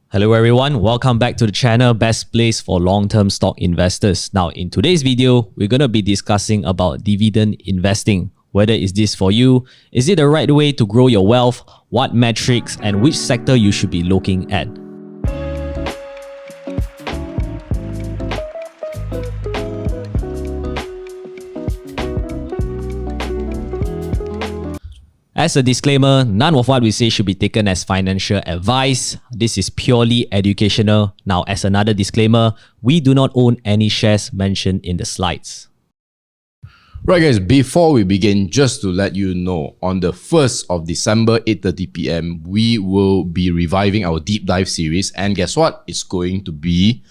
Hello everyone, welcome back to the channel, best place for long-term stock investors. Now in today's video, we're going to be discussing about dividend investing. Whether is this for you, is it the right way to grow your wealth, what metrics and which sector you should be looking at. As a disclaimer, none of what we say should be taken as financial advice. This is purely educational. Now, as another disclaimer, we do not own any shares mentioned in the slides. Right guys, before we begin, just to let you know, on the 1st of December, 8:30 PM, we will be reviving our deep dive series. And guess what? It's going to be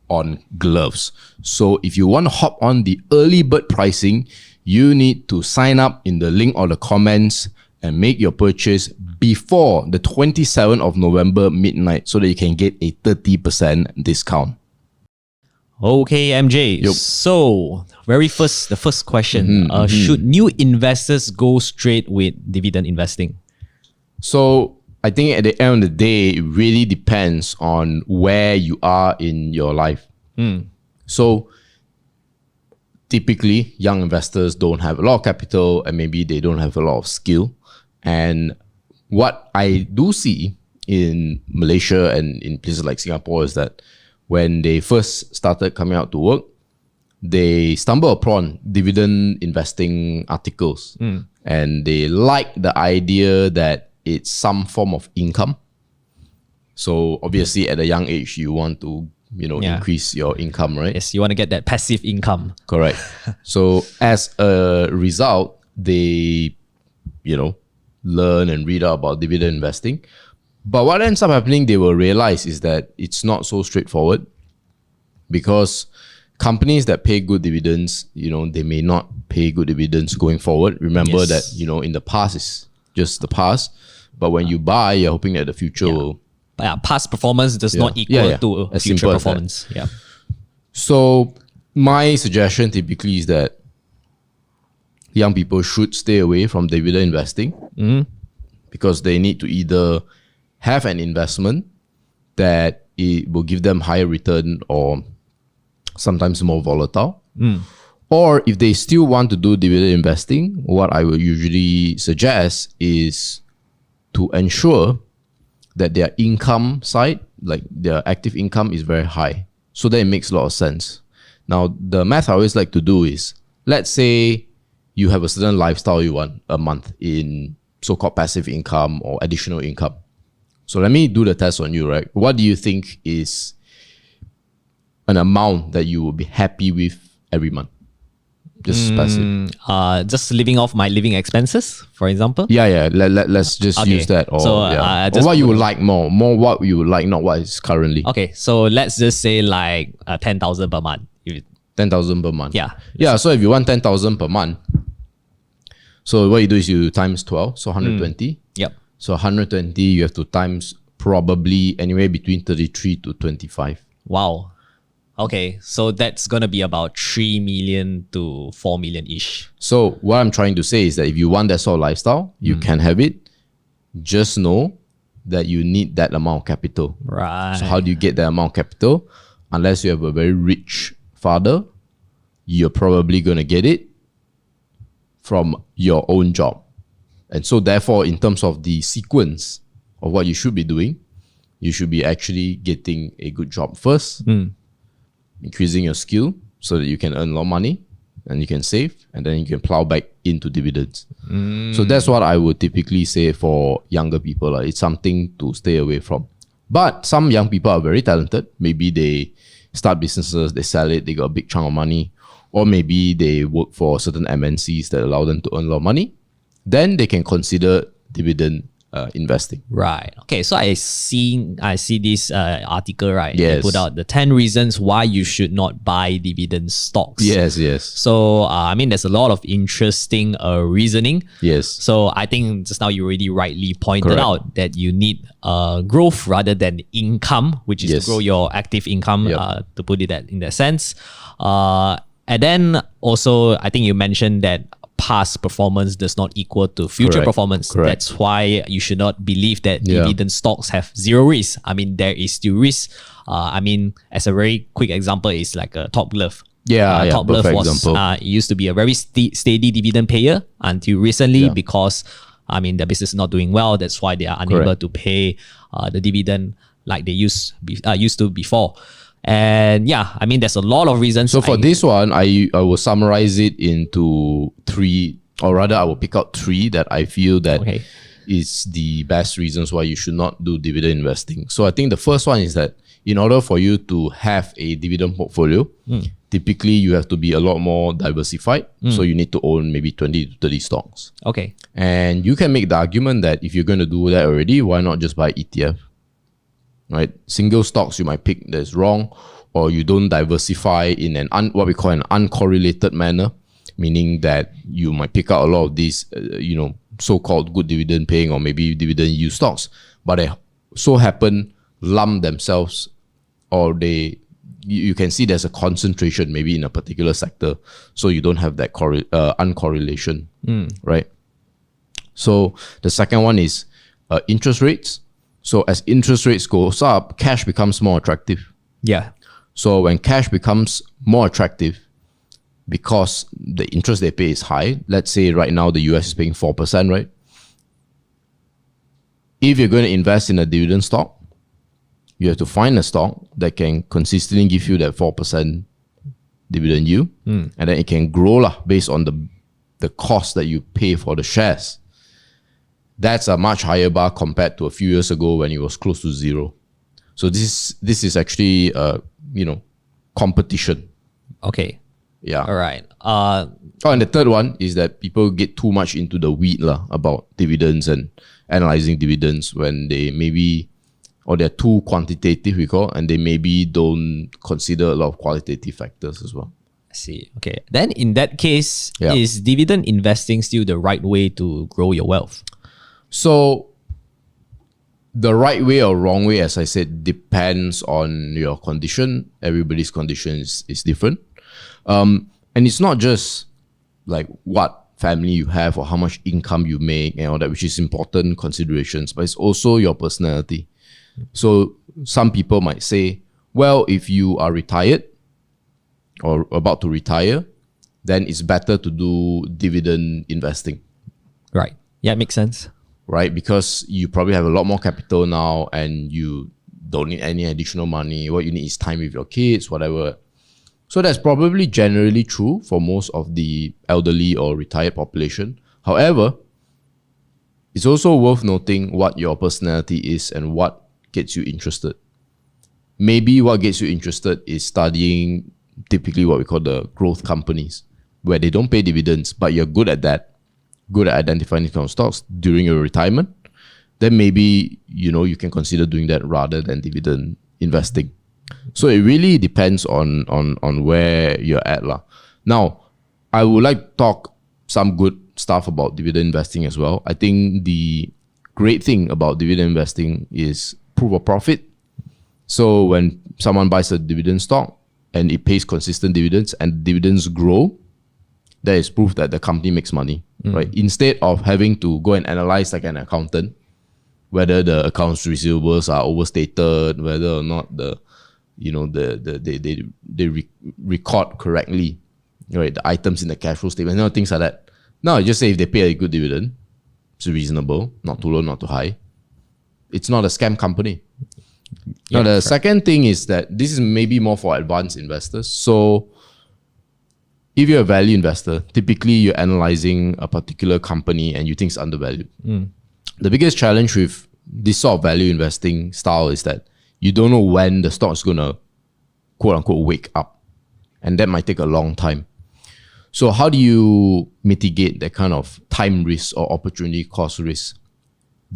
on gloves. So if you want to hop on the early bird pricing, you need to sign up in the link or the comments and make your purchase before the 27th of November midnight so that you can get a 30% discount. Okay, MJ. Yep. So, the first question, should new investors go straight with dividend investing? So I think at the end of the day, it really depends on where you are in your life. So typically, young investors don't have a lot of capital and maybe they don't have a lot of skill. And what I do see in Malaysia and in places like Singapore is that when they first started coming out to work, they stumble upon dividend investing articles. And they like the idea that it's some form of income. So obviously at a young age, you want to increase your income, right? Yes, you want to get that passive income. Correct. So as a result, they, learn and read out about dividend investing. But what ends up happening, they will realize is that it's not so straightforward, because companies that pay good dividends, they may not pay good dividends going forward. Remember that, in the past is just the past. But when you buy, you're hoping that the future will... past performance does not equal to as future performance. Yeah. So my suggestion typically is that young people should stay away from dividend investing because they need to either have an investment that it will give them higher return or sometimes more volatile. Or if they still want to do dividend investing, what I will usually suggest is to ensure that their income side, like their active income, is very high. So that it makes a lot of sense. Now, the math I always like to do is, let's say you have a certain lifestyle you want a month in so-called passive income or additional income. So let me do the test on you, right? What do you think is an amount that you will be happy with every month? Just passive. Just living off my living expenses, for example. Let's just use that. Or, or what you would like more what you would like, not what is currently. Okay, so let's just say like 10,000 per month. 10,000 per month. Yeah. So if you want 10,000 per month, so what you do is you times 12, so 120. Yep. So 120, you have to times probably anywhere between 33 to 25. Wow. Okay, so that's going to be about 3 million to 4 million-ish. So what I'm trying to say is that if you want that sort of lifestyle, you can have it. Just know that you need that amount of capital. Right. So how do you get that amount of capital? Unless you have a very rich father, you're probably going to get it from your own job. And so therefore, in terms of the sequence of what you should be doing, you should be actually getting a good job first, increasing your skill so that you can earn a lot of money and you can save, and then you can plow back into dividends. So that's what I would typically say for younger people. It's something to stay away from. But some young people are very talented. Maybe they start businesses, they sell it, they got a big chunk of money. Or maybe they work for certain MNCs that allow them to earn a lot of money. Then they can consider dividend investing. Right. Okay. So I see this article, right? Yes. They put out the 10 reasons why you should not buy dividend stocks. Yes. So there's a lot of interesting reasoning. Yes. So I think just now you already rightly pointed Correct. out that you need growth rather than income, which is to grow your active income. To put it in that sense. And then also I think you mentioned that past performance does not equal to future performance. Correct. That's why you should not believe that dividend stocks have zero risk. I mean, there is still risk. I mean, as a very quick example, is like a Top Glove. Top Glove was it used to be a very steady dividend payer until recently because I mean the business is not doing well. That's why they are unable to pay the dividend like they used to before. And I mean there's a lot of reasons. So for this one, I will summarize it into 3, or rather I will pick out 3 that I feel that is the best reasons why you should not do dividend investing. So I think the first one is that in order for you to have a dividend portfolio, typically you have to be a lot more diversified. So you need to own maybe 20 to 30 stocks. Okay. And you can make the argument that if you're going to do that already, why not just buy ETF? Right? Single stocks you might pick that's wrong, or you don't diversify in what we call an uncorrelated manner, meaning that you might pick out a lot of these, so-called good dividend paying or maybe dividend yield stocks, but they so happen lump themselves, or you can see there's a concentration maybe in a particular sector, so you don't have that uncorrelation, right? So the second one is interest rates. So as interest rates goes up, cash becomes more attractive. Yeah. So when cash becomes more attractive, because the interest they pay is high, let's say right now the US is paying 4%, right? If you're going to invest in a dividend stock, you have to find a stock that can consistently give you that 4% dividend yield, and then it can grow based on the cost that you pay for the shares. That's a much higher bar compared to a few years ago when it was close to zero. So this is actually competition. Okay. Yeah. All right. And the third one is that people get too much into the weed about dividends and analyzing dividends when they maybe, or they're too quantitative, we call, and they maybe don't consider a lot of qualitative factors as well. I see. Okay. Then in that case, is dividend investing still the right way to grow your wealth? So the right way or wrong way, as I said, depends on your condition. Everybody's condition is different. And it's not just like what family you have or how much income you make and all that, which is important considerations, but it's also your personality. So some people might say, well, if you are retired or about to retire, then it's better to do dividend investing. Right. Yeah, it makes sense. Right? Because you probably have a lot more capital now and you don't need any additional money. What you need is time with your kids, whatever. So that's probably generally true for most of the elderly or retired population. However, it's also worth noting what your personality is and what gets you interested. Maybe what gets you interested is studying typically what we call the growth companies, where they don't pay dividends, but you're good at that, good at identifying these kind of stocks during your retirement. Then maybe, you can consider doing that rather than dividend investing. So it really depends on where you're at. Now, I would like to talk some good stuff about dividend investing as well. I think the great thing about dividend investing is proof of profit. So when someone buys a dividend stock and it pays consistent dividends and dividends grow, that is proof that the company makes money, right? Instead of having to go and analyze like an accountant, whether the accounts receivables are overstated, whether or not they record correctly, right? The items in the cash flow statement, things like that. No, just say if they pay a good dividend, it's reasonable, not too low, not too high. It's not a scam company. Now, the second thing is that this is maybe more for advanced investors. So if you're a value investor, typically you're analyzing a particular company and you think it's undervalued. The biggest challenge with this sort of value investing style is that you don't know when the stock is going to quote unquote wake up. And that might take a long time. So how do you mitigate that kind of time risk or opportunity cost risk?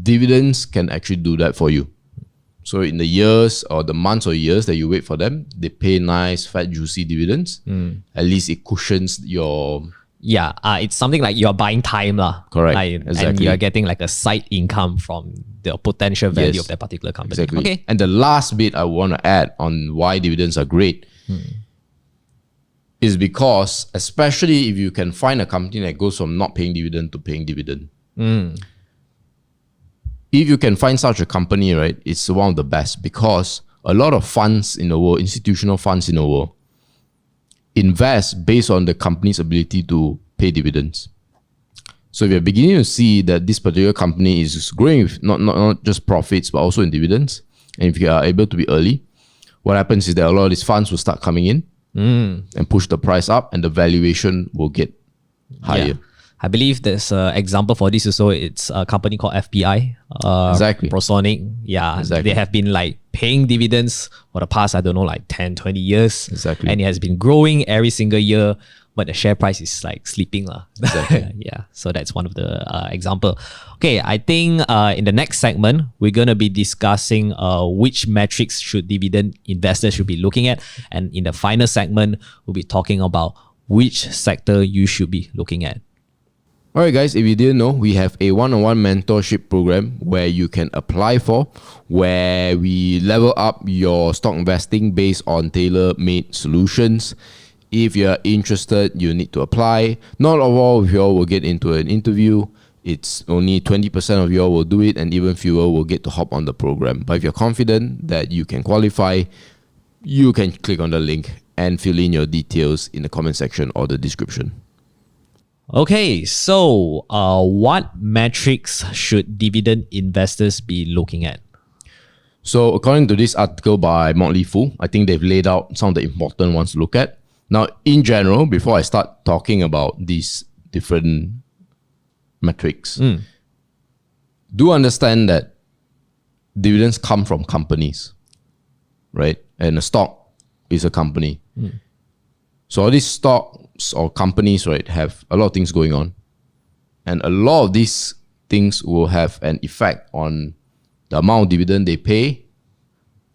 Dividends can actually do that for you. So in the years or the months or years that you wait for them, they pay nice, fat, juicy dividends. At least it cushions your... Yeah, it's something like you're buying time. Correct, exactly. And you're getting like a side income from the potential value of that particular company. Exactly. Okay. And the last bit I want to add on why dividends are great is because, especially if you can find a company that goes from not paying dividend to paying dividend. If you can find such a company, right, it's one of the best, because a lot of funds in the world, institutional funds in the world, invest based on the company's ability to pay dividends. So if you're beginning to see that this particular company is growing with not just profits, but also in dividends, and if you are able to be early, what happens is that a lot of these funds will start coming in and push the price up, and the valuation will get higher. Yeah. I believe there's an example for this also. It's a company called FPI. Exactly. Prosonic. Yeah. Exactly. They have been like paying dividends for the past, I don't know, like 10, 20 years. Exactly. And it has been growing every single year, but the share price is like sleeping. Exactly. Yeah. So that's one of the example. Okay. I think in the next segment, we're going to be discussing which metrics should dividend investors should be looking at. And in the final segment, we'll be talking about which sector you should be looking at. Alright guys, if you didn't know, we have a one-on-one mentorship program where you can apply for, where we level up your stock investing based on tailor-made solutions. If you're interested, you need to apply. Not all of you all will get into an interview. It's only 20% of you all will do it, and even fewer will get to hop on the program. But if you're confident that you can qualify, you can click on the link and fill in your details in the comment section or the description. Okay, so what metrics should dividend investors be looking at? So according to this article by Motley Fool, I think they've laid out some of the important ones to look at. Now, in general, before I start talking about these different metrics, do understand that dividends come from companies, right? And a stock is a company. So all these stocks or companies, right, have a lot of things going on. And a lot of these things will have an effect on the amount of dividend they pay,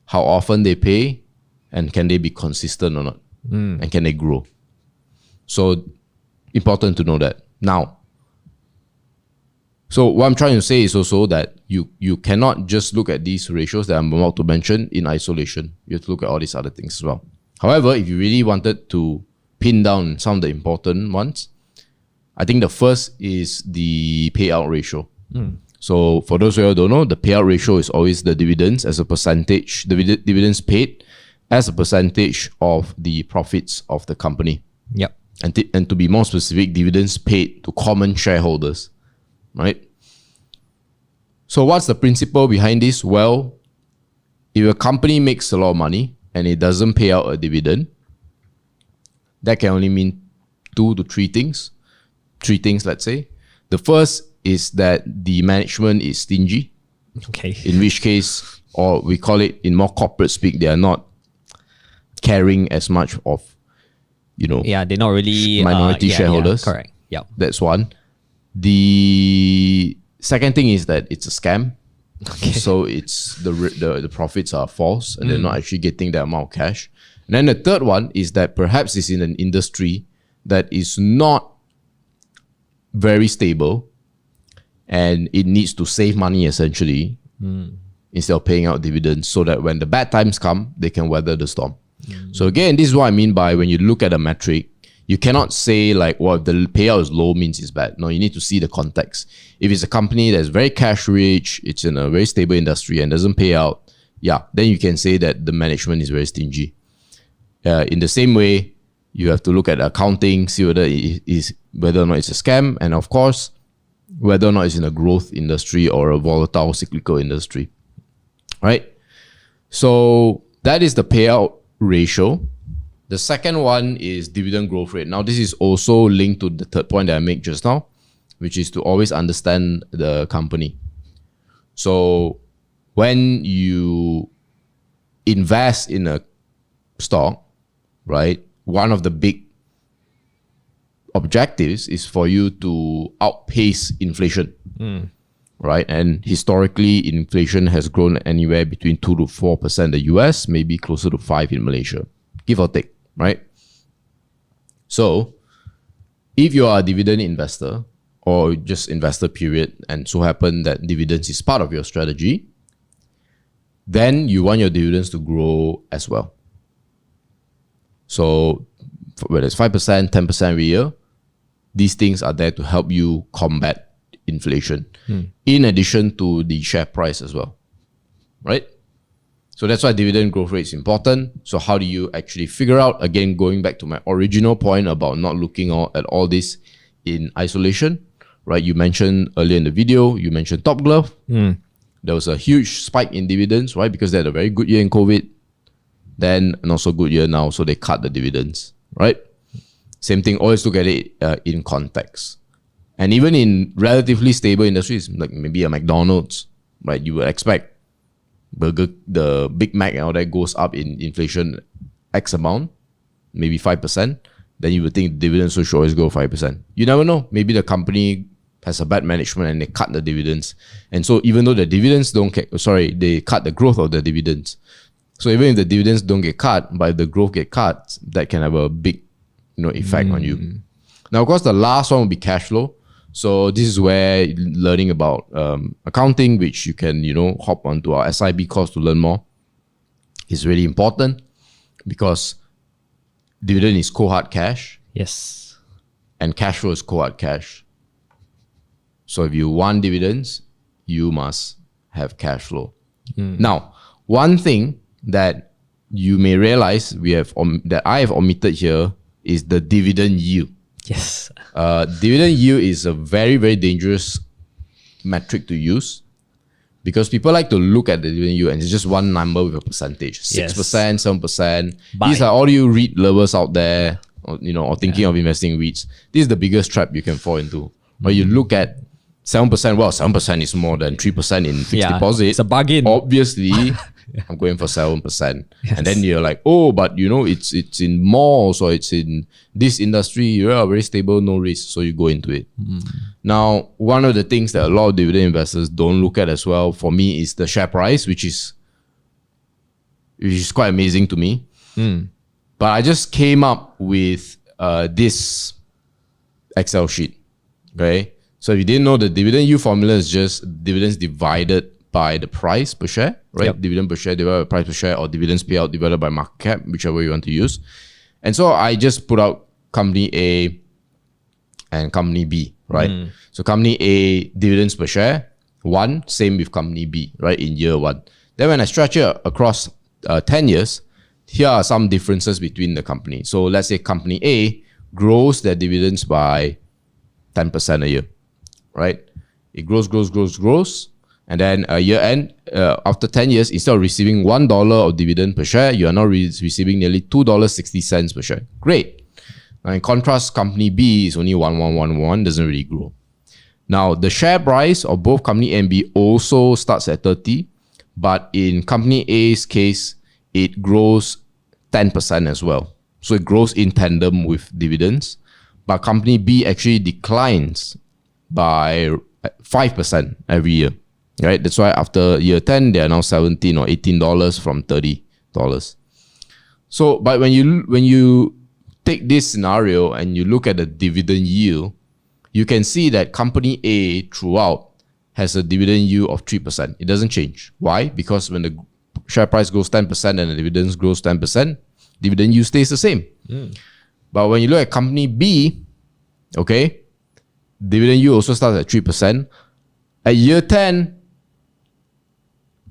how often they pay, and can they be consistent or not, and can they grow. So important to know that. Now, so what I'm trying to say is also that you cannot just look at these ratios that I'm about to mention in isolation. You have to look at all these other things as well. However, if you really wanted to pin down some of the important ones, I think the first is the payout ratio. So for those who don't know, the payout ratio is always the dividends as a percentage, the dividends paid as a percentage of the profits of the company. Yep. And to be more specific, dividends paid to common shareholders, right? So what's the principle behind this? Well, if a company makes a lot of money and it doesn't pay out a dividend, that can only mean 2 to 3 things. 3 things, let's say. The first is that the management is stingy. Okay. In which case, or we call it in more corporate speak, they are not caring as much of, Yeah, they're not really minority shareholders. Yeah, correct. Yeah. That's one. The second thing is that it's a scam. Okay. So it's the profits are false and they're not actually getting that amount of cash. And then the third one is that perhaps it's in an industry that is not very stable and it needs to save money essentially instead of paying out dividends, so that when the bad times come, they can weather the storm. So again, this is what I mean by when you look at a metric, you cannot say like, well, if the payout is low means it's bad. No, you need to see the context. If it's a company that's very cash rich, it's in a very stable industry and doesn't pay out, then you can say that the management is very stingy. In the same way, you have to look at accounting, see whether or not it's a scam, and of course, whether or not it's in a growth industry or a volatile cyclical industry. Right? So that is the payout ratio. The second one is dividend growth rate. Now, this is also linked to the third point that I made just now, which is to always understand the company. So when you invest in a stock, right, one of the big objectives is for you to outpace inflation, right? And historically, inflation has grown anywhere between 2 to 4% in the US, maybe closer to 5% in Malaysia, give or take, right? So if you are a dividend investor or just investor period, and so happen that dividends is part of your strategy, then you want your dividends to grow as well. So whether it's 5%, 10% every year, these things are there to help you combat inflation. In addition to the share price as well, right? So that's why dividend growth rate is important. So how do you actually figure out, again, going back to my original point about not looking at all this in isolation, right? You mentioned earlier in the video, you mentioned Top Glove. There was a huge spike in dividends, right? Because they had a very good year in COVID, then not so good year now, so they cut the dividends, right? Same thing, always look at it in context. And even in relatively stable industries, like maybe a McDonald's, right? You would expect the Big Mac and all that goes up in inflation X amount, maybe 5%, then you would think dividends should always go 5%. You never know. Maybe the company has a bad management and they cut the dividends. And so even though the dividends they cut the growth of the dividends. So even if the dividends don't get cut, but if the growth get cut, that can have a big effect on you. Now, of course, the last one will be cash flow. So this is where learning about accounting, which you can, hop onto our SIB course to learn more, is really important because dividend is cohort cash. Yes. And cash flow is cohort cash. So if you want dividends, you must have cash flow. Now, one thing that you may realize that I have omitted here is the dividend yield. Yes. Dividend yield is a very, very dangerous metric to use because people like to look at the dividend yield and it's just one number with a percentage. 6%, 7%. These are all you REIT lovers out there, or thinking of investing in REITs. This is the biggest trap you can fall into. But you look at 7%, well, 7% is more than 3% in fixed deposit. It's a bargain. Obviously, I'm going for 7%. Yes. And then you're like, oh, but it's in malls or it's in this industry, you're very stable, no risk. So you go into it. Now, one of the things that a lot of dividend investors don't look at as well, for me, is the share price, which is quite amazing to me. But I just came up with this Excel sheet, okay? So if you didn't know, the dividend yield formula is just dividends divided by the price per share, right? Yep. Dividend per share divided by price per share, or dividends payout divided by market cap, whichever you want to use. And so I just put out company A and company B, right? So company A, dividends per share, 1, same with company B, right, in year 1. Then when I stretch it across 10 years, here are some differences between the company. So let's say company A grows their dividends by 10% a year, right? It grows. And then year end, after 10 years, instead of receiving $1 of dividend per share, you are now receiving nearly $2.60 per share. Great. Now, in contrast, company B is only 1, doesn't really grow. Now, the share price of both company A and B also starts at 30, but in company A's case, it grows 10% as well. So it grows in tandem with dividends, but company B actually declines by 5% every year. Right, that's why after year 10, they are now $17 or $18 from $30. So, but when you take this scenario and you look at the dividend yield, you can see that company A throughout has a dividend yield of 3%. It doesn't change. Why? Because when the share price grows 10% and the dividends grows 10%, dividend yield stays the same. But when you look at company B, okay, dividend yield also starts at 3%. At year 10,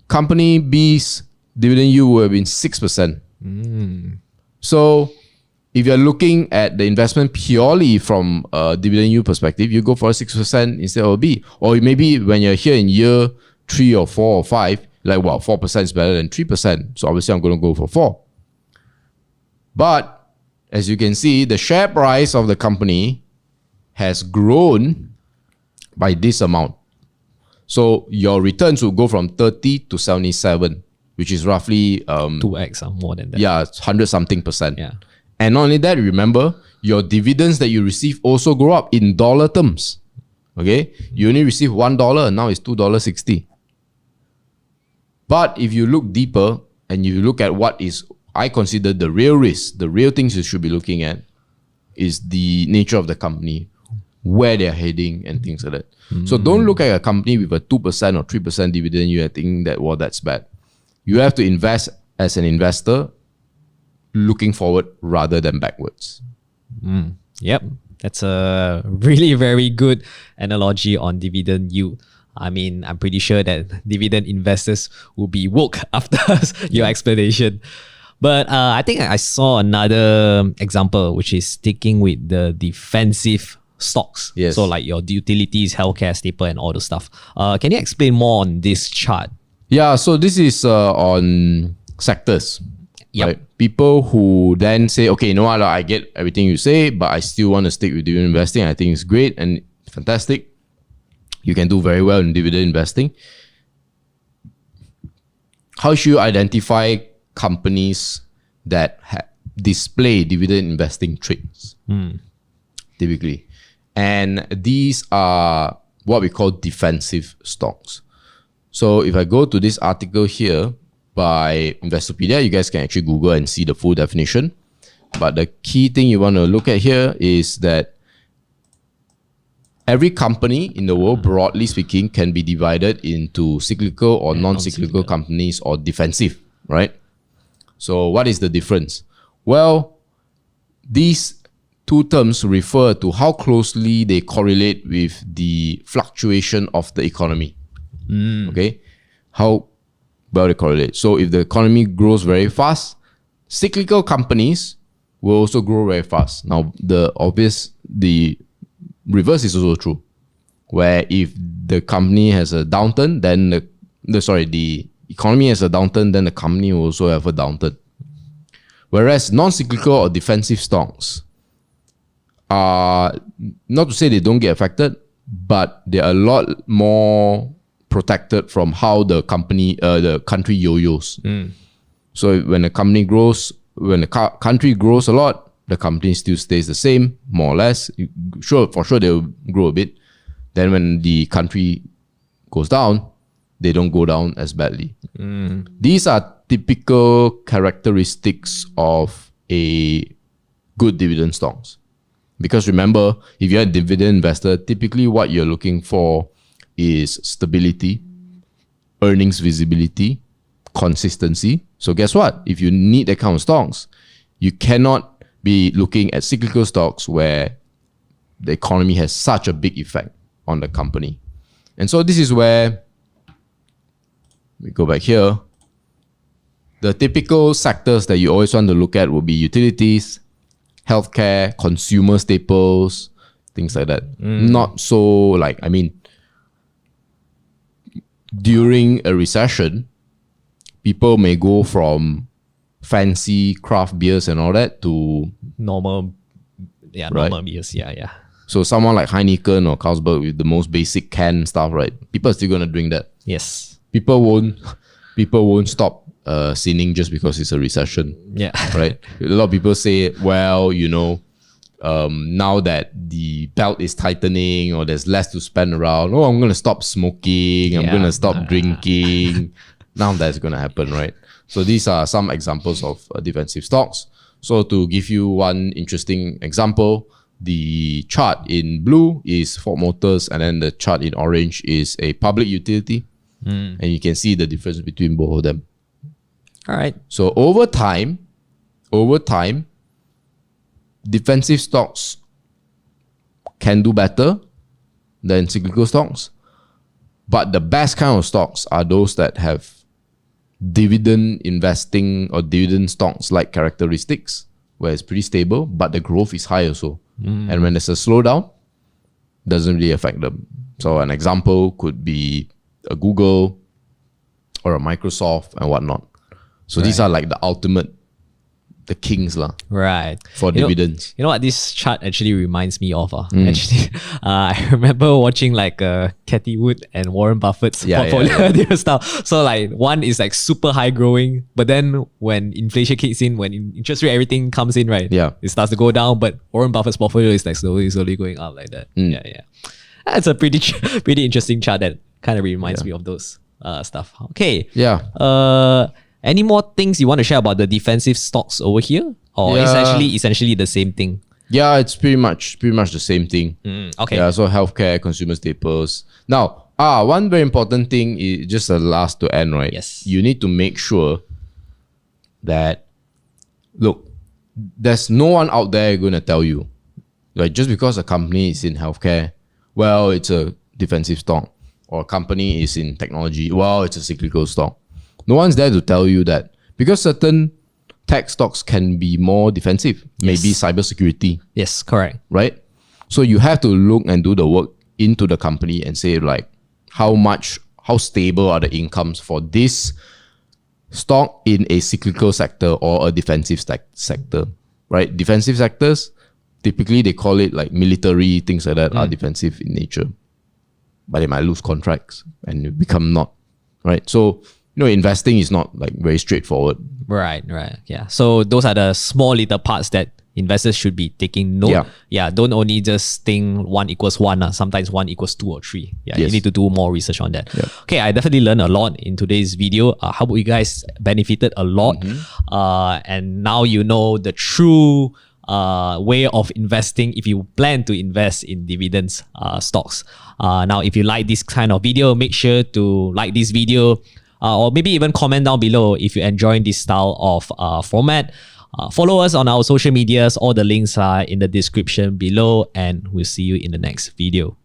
company B's dividend yield would have been 6%. So if you're looking at the investment purely from a dividend yield perspective, you go for a 6% instead of a B. Or maybe when you're here in year 3 or 4 or 5, like, well, 4% is better than 3%. So obviously I'm going to go for 4. But as you can see, the share price of the company has grown by this amount. So your returns will go from 30 to 77, which is roughly 2x more than that. Yeah, 100 something percent. Yeah. And not only that, remember, your dividends that you receive also grow up in dollar terms. Okay? You only receive $1 and now it's $2.60. But if you look deeper and you look at what is, I consider the real risk, the real things you should be looking at is the nature of the company, where they're heading and things like that. So don't look at a company with a 2% or 3% dividend. You think that, well, that's bad. You have to invest as an investor looking forward rather than backwards. Yep. That's a really very good analogy on dividend yield. I mean, I'm pretty sure that dividend investors will be woke after your explanation. But I think I saw another example, which is sticking with the defensive stocks. Yes. So like your utilities, healthcare, staple, and all the stuff. Can you explain more on this chart? Yeah, so this is on sectors. Yep. Right? People who then say, okay, you know what, I get everything you say, but I still want to stick with dividend investing. I think it's great and fantastic. You can do very well in dividend investing. How should you identify companies that display dividend investing traits? Typically. And these are what we call defensive stocks. So if I go to this article here by Investopedia, you guys can actually Google and see the full definition. But the key thing you want to look at here is that every company in the world, broadly speaking, can be divided into cyclical or non-cyclical companies or defensive, right? So what is the difference? Well, these two terms refer to how closely they correlate with the fluctuation of the economy. Okay? How well they correlate. So if the economy grows very fast, cyclical companies will also grow very fast. Now, the reverse is also true, where if the company has a downturn, then the economy has a downturn, then the company will also have a downturn. Whereas non-cyclical or defensive stocks are, not to say they don't get affected, but they are a lot more protected from how the country yo-yos. So when the company grows, when the country grows a lot, the company still stays the same, more or less. For sure they'll grow a bit. Then when the country goes down, they don't go down as badly. These are typical characteristics of a good dividend stocks. Because remember, if you're a dividend investor, typically what you're looking for is stability, earnings visibility, consistency. So guess what? If you need that kind of stocks, you cannot be looking at cyclical stocks where the economy has such a big effect on the company. And so this is where we go back here. The typical sectors that you always want to look at will be utilities, healthcare, consumer staples, things like that. Not so during a recession, people may go from fancy craft beers and all that to normal beers. Yeah. So someone like Heineken or Carlsberg with the most basic canned stuff, right? People are still gonna drink that. Yes. People won't stop sinning just because it's a recession. Yeah. Right? A lot of people say, well, now that the belt is tightening or there's less to spend around, I'm going to stop smoking, I'm going to stop drinking. None of that's going to happen, right? So these are some examples of defensive stocks. So to give you one interesting example, the chart in blue is Ford Motors and then the chart in orange is a public utility. And you can see the difference between both of them. All right. So over time, defensive stocks can do better than cyclical stocks. But the best kind of stocks are those that have dividend investing or dividend stocks like characteristics, where it's pretty stable, but the growth is high also. And when there's a slowdown, doesn't really affect them. So an example could be a Google or a Microsoft and whatnot. So these are like the ultimate, the kings right for dividends. You know what this chart actually reminds me of? Actually, I remember watching like Cathy Wood and Warren Buffett's portfolio style. So like one is like super high growing, but then when inflation kicks in, when interest rate everything comes in, right? Yeah, it starts to go down. But Warren Buffett's portfolio is like slowly going up like that. Yeah. That's a pretty interesting chart that kind of reminds me of those stuff. Okay. Yeah. Any more things you want to share about the defensive stocks over here? Or it's actually essentially the same thing? Yeah, it's pretty much the same thing. Okay. Yeah, so healthcare, consumer staples. Now, one very important thing is just the last to end, right? Yes. You need to make sure that look, there's no one out there going to tell you, like, just because a company is in healthcare, well, it's a defensive stock, or a company is in technology, well, it's a cyclical stock. No one's there to tell you that, because certain tech stocks can be more defensive, maybe cybersecurity. Yes, correct. Right? So you have to look and do the work into the company and say, like, how stable are the incomes for this stock in a cyclical sector or a defensive sector, right? Defensive sectors, typically they call it like military, things like that are defensive in nature, but they might lose contracts and become not, right? So, investing is not like very straightforward. Right. Yeah. So those are the small little parts that investors should be taking note. Yeah. Don't only just think 1 = 1. Sometimes 1 = 2 or 3. Yeah. Yes. You need to do more research on that. Yeah. Okay. I definitely learned a lot in today's video. Hope you guys benefited a lot. And now you know the true way of investing if you plan to invest in dividends stocks. Now, if you like this kind of video, make sure to like this video, or maybe even comment down below if you're enjoying this style of format. Follow us on our social medias. All the links are in the description below, and we'll see you in the next video.